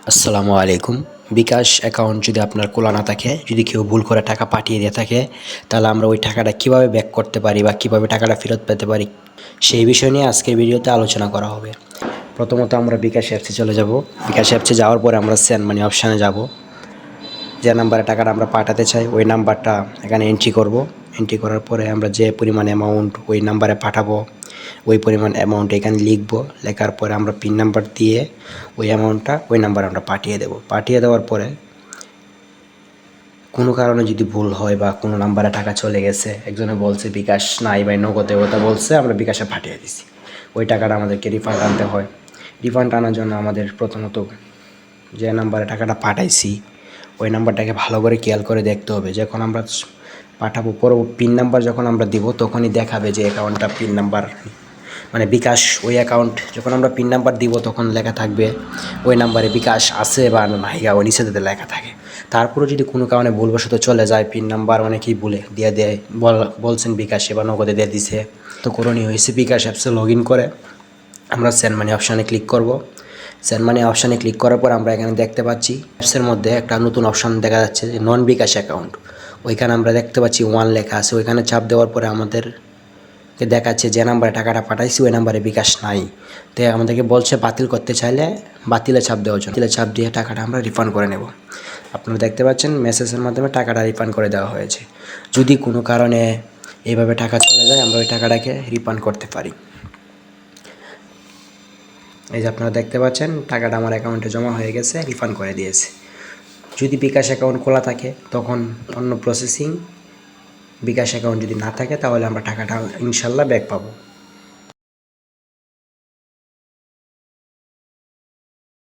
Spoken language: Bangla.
আসসালামু আলাইকুম। বিকাশ অ্যাকাউন্ট যদি আপনার খোলা না থাকে, যদি কেউ ভুল করে টাকা পাঠিয়ে দিয়ে থাকে, তাহলে আমরা ওই টাকাটা কীভাবে ব্যাক করতে পারি বা কীভাবে টাকাটা ফেরত পেতে পারি, সেই বিষয় নিয়ে আজকের ভিডিওতে আলোচনা করা হবে। প্রথমত আমরা বিকাশ অ্যাপসে চলে যাব। বিকাশ অ্যাপসে যাওয়ার পরে আমরা সেন্ড মানি অপশানে যাব। যে নাম্বারে টাকাটা আমরা পাঠাতে চাই ওই নাম্বারটা এখানে এন্ট্রি করব। এন্ট্রি করার পরে আমরা যে পরিমাণ অ্যামাউন্ট ওই নাম্বারে পাঠাবো, ওই পরিমাণ অ্যামাউন্ট এখানে লিখব। লেখার পরে আমরা পিন নাম্বার দিয়ে ওই অ্যামাউন্টটা ওই নাম্বারে আমরা পাঠিয়ে দেব। পাঠিয়ে দেওয়ার পরে কোনো কারণে যদি ভুল হয় বা কোনো নাম্বারে টাকা চলে গেছে, একজনে বলছে বিকাশ নাই বা নগদে ওটা বলছে, আমরা বিকাশে পাঠিয়ে দিছি, ওই টাকাটা আমাদেরকে রিফান্ড আনতে হয়। রিফান্ড আনার জন্য আমাদের প্রথমত যে নাম্বারে টাকাটা পাঠাইছি ওই নাম্বারটাকে ভালো করে খেয়াল করে দেখতে হবে। যখন আমরা পাঠাবো পিন নাম্বার যখন আমরা দিব, তখনই দেখাবে যে অ্যাকাউন্টটা পিন নাম্বার মানে বিকাশ ওই অ্যাকাউন্ট যখন আমরা পিন নাম্বার দিব তখন লেখা থাকবে ওই নাম্বারে বিকাশ আছে বা নাইগা ওই নিচে তাদের লেখা থাকে। তারপরে যদি কোনো কারণে ভুলবশত চলে যায়, পিন নাম্বার অনেকেই ভুলে দিয়ে দেয়, বলছেন বিকাশে বা নগদে দিয়ে দিছে, তো করণীয় হয়েছে বিকাশ অ্যাপসে লগ ইন করে আমরা সেন্ড মানি অপশানে ক্লিক করব। সেন্ড মানি অপশানে ক্লিক করার পর আমরা এখানে দেখতে পাচ্ছি অ্যাপসের মধ্যে একটা নতুন অপশান দেখা যাচ্ছে যে নন বিকাশ অ্যাকাউন্ট। ওইখানে আমরা দেখতে পাচ্ছি 1 লেখা আছে। ওইখানে চাপ দেওয়ার পরে আমাদেরকে দেখাচ্ছে যে নাম্বারে টাকাটা পাঠাইছি ওই নাম্বারে বিকাশ নাই। তো আমাদেরকে বলছে বাতিল করতে চাইলে বাতিলে চাপ দেওয়ার জন্য, বাতিলে চাপ দিয়ে টাকাটা আমরা রিফান্ড করে নেব। আপনারা দেখতে পাচ্ছেন মেসেজের মাধ্যমে টাকাটা রিফান্ড করে দেওয়া হয়েছে। যদি কোনো কারণে এইভাবে টাকা চলে যায়, আমরা ওই টাকাটাকে রিফান্ড করতে পারি। এই যে আপনারা দেখতে পাচ্ছেন টাকাটা আমার অ্যাকাউন্টে জমা হয়ে গেছে, রিফান্ড করে দিয়েছে। যদি বিকাশ অ্যাকাউন্ট খোলা থাকে তখন অন্য প্রসেসিং, বিকাশ অ্যাকাউন্ট যদি না থাকে তাহলে আমরা টাকাটা ইনশাল্লাহ ব্যাক পাবো।